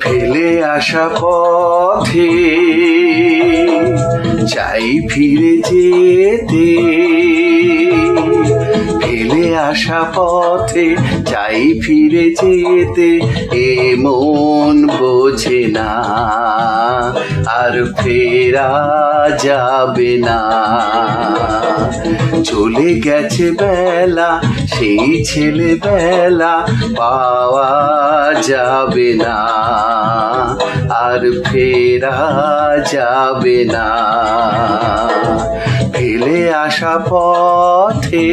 ফেলে আসা পথে চাই ফিরে যেতে, ফেলে আসা পথে চাই ফিরে যেতে, এ মন বোঝে না আর ফেরা যাবে না। চলে গেছে বেলা, সেই ছেলেবেলা পাওয়া যাবে না আর ফেরা যাবে না। ফেলে আসা পথে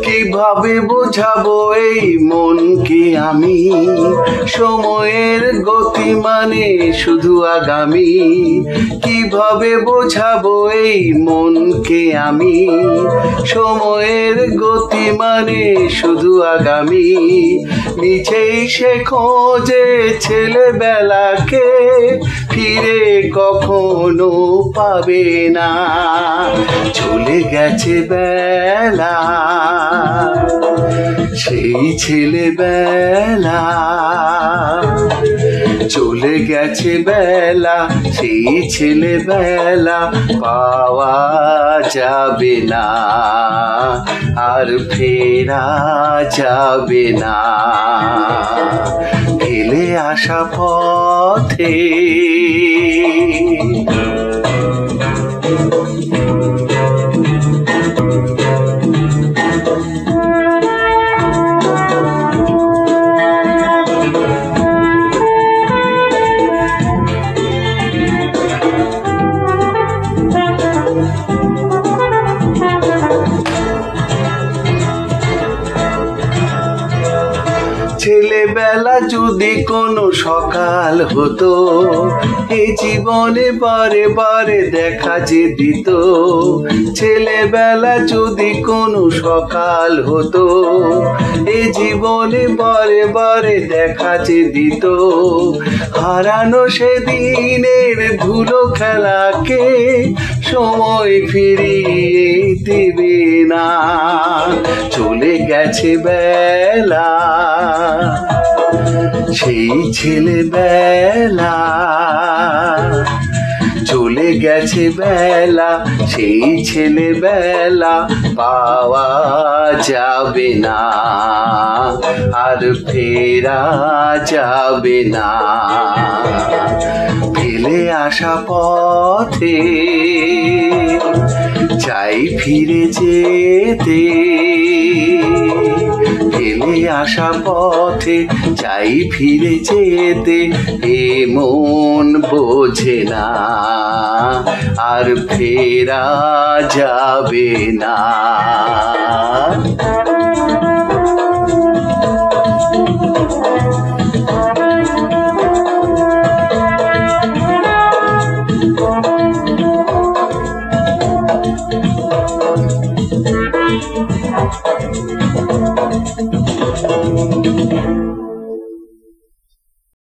কিভাবে বোঝাবো এই মনকে আমি, সময়ের গতি মানে শুধু আগামী। কিভাবে বোঝাবো এই মনকে আমি, সময়ের গতি মানে শুধু আগামী। মিছেই সে খোঁজে ছেলেবেলাকে, ফিরে কখনো পাবে না। চলে গেছে বেলা, সেই ছেলেবেলা, চলে গেছে বেলা, সেই ছেলেবেলা পাওয়া যাবে না আর ফেরা যাবে না। ফেলে আসা পথে ছেলেবেলা যদি কোনো সকাল হতো, এই জীবনে বারে বারে দেখা যে দিত। ছেলেবেলা যদি কোনো সকাল হতো, এই জীবনে বারে বারে দেখা যে দিত। হারানো সেদিনের ধুলো খেলাকে সময় ফিরিয়ে দিবে না। চলে গেছে বেলা, সেই ছেলেবেলা, চলে গেছে বেলা, সেই ছেলেবেলা পাওয়া যাবে না আর ফেরা যাবে না। ফেলে আসা পথে চাই ফিরে যেতে, ফেলে আসা পথে চাই ফিরে যেতে, এ মন বোঝে না আর ফেরা যাবে না। Thank you.